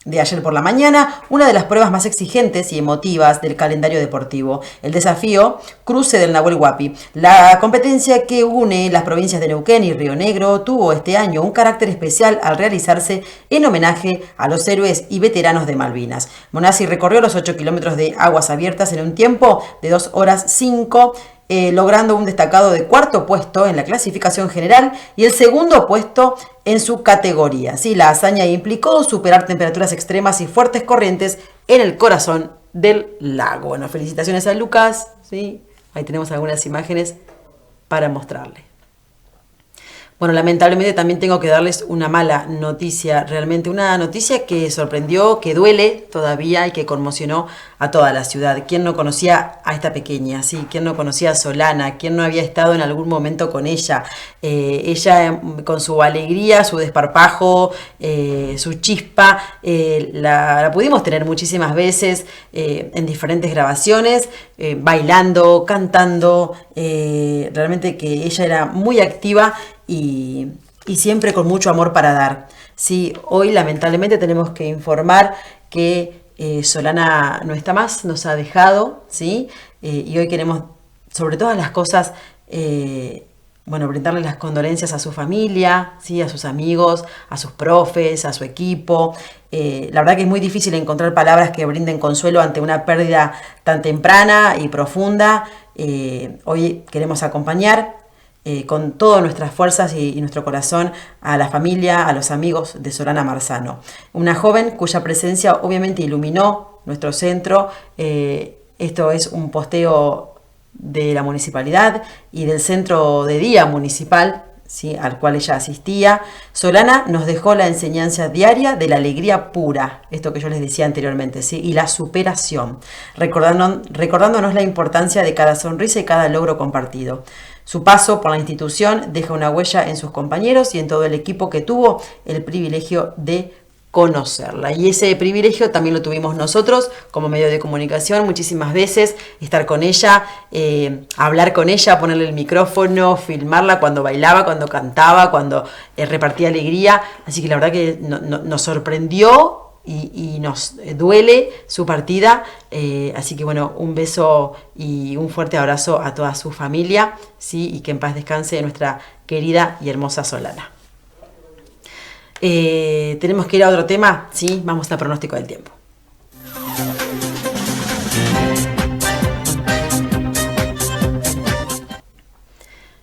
de ayer por la mañana una de las pruebas más exigentes y emotivas del calendario deportivo, el desafío Cruce del Nahuel Huapi. La competencia que une las provincias de Neuquén y Río Negro tuvo este año un carácter especial al realizarse en homenaje a los héroes y veteranos de Malvinas. Monazzi recorrió los 8 kilómetros de aguas abiertas en un tiempo de 2 horas 5, logrando un destacado de 4º puesto en la clasificación general y el 2º puesto en su categoría. Sí, la hazaña implicó superar temperaturas extremas y fuertes corrientes en el corazón del lago. Bueno, felicitaciones a Lucas. ¿Sí? Ahí tenemos algunas imágenes para mostrarle. Bueno, lamentablemente también tengo que darles una mala noticia, realmente una noticia que sorprendió, que duele todavía y que conmocionó a toda la ciudad. ¿Quién no conocía a esta pequeña? ¿Sí? ¿Quién no conocía a Solana? ¿Quién no había estado en algún momento con ella? Ella con su alegría, su desparpajo, su chispa, la pudimos tener muchísimas veces en diferentes grabaciones, bailando, cantando, realmente que ella era muy activa y siempre con mucho amor para dar. Sí, hoy lamentablemente tenemos que informar que Solana no está más, nos ha dejado, ¿sí? Y hoy queremos, sobre todas las cosas, brindarle las condolencias a su familia, ¿sí? A sus amigos, a sus profes, a su equipo. La verdad que es muy difícil encontrar palabras que brinden consuelo ante una pérdida tan temprana y profunda. Hoy queremos acompañar con todas nuestras fuerzas y nuestro corazón a la familia, a los amigos de Solana Marzano. Una joven cuya presencia obviamente iluminó nuestro centro. Esto es un posteo de la municipalidad y del centro de día municipal, ¿sí? Al cual ella asistía. Solana nos dejó la enseñanza diaria de la alegría pura, esto que yo les decía anteriormente, ¿sí? Y la superación, recordándonos la importancia de cada sonrisa y cada logro compartido. Su paso por la institución deja una huella en sus compañeros y en todo el equipo que tuvo el privilegio de conocerla. Y ese privilegio también lo tuvimos nosotros como medio de comunicación muchísimas veces, estar con ella, hablar con ella, ponerle el micrófono, filmarla cuando bailaba, cuando cantaba, cuando repartía alegría. Así que la verdad que nos sorprendió y nos duele su partida. Así que bueno, un beso y un fuerte abrazo a toda su familia, ¿sí? Y que en paz descanse nuestra querida y hermosa Solana. Tenemos que ir a otro tema, ¿sí? Vamos al pronóstico del tiempo.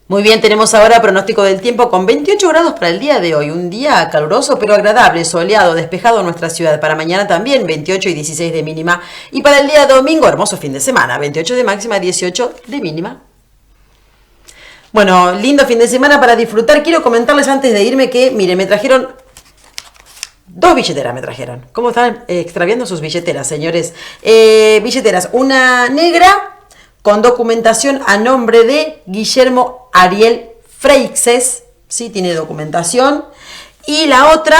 Muy bien, tenemos ahora pronóstico del tiempo con 28 grados para el día de hoy. Un día caluroso pero agradable, soleado, despejado en nuestra ciudad. Para mañana también 28 y 16 de mínima. Y para el día domingo, hermoso fin de semana, 28 de máxima, 18 de mínima. Bueno, lindo fin de semana para disfrutar. Quiero comentarles antes de irme que, miren, me trajeron 2 billeteras. ¿Cómo están extraviando sus billeteras, señores? Billeteras, una negra con documentación a nombre de Guillermo Ariel Freixes, ¿sí? Tiene documentación. Y la otra,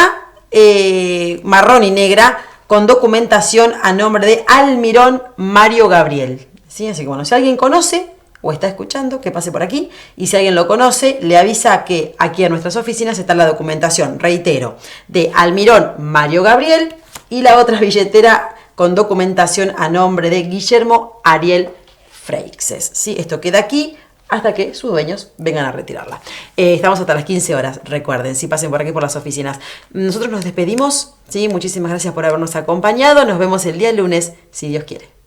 marrón y negra, con documentación a nombre de Almirón Mario Gabriel, ¿sí? Así que bueno, si alguien conoce o está escuchando, que pase por aquí, y si alguien lo conoce, le avisa que aquí en nuestras oficinas está la documentación, reitero, de Almirón Mario Gabriel y la otra billetera con documentación a nombre de Guillermo Ariel Freixes. ¿Sí? Esto queda aquí hasta que sus dueños vengan a retirarla. Estamos hasta las 15 horas, recuerden, si pasen por aquí por las oficinas. Nosotros nos despedimos, ¿sí? Muchísimas gracias por habernos acompañado, nos vemos el día lunes, si Dios quiere.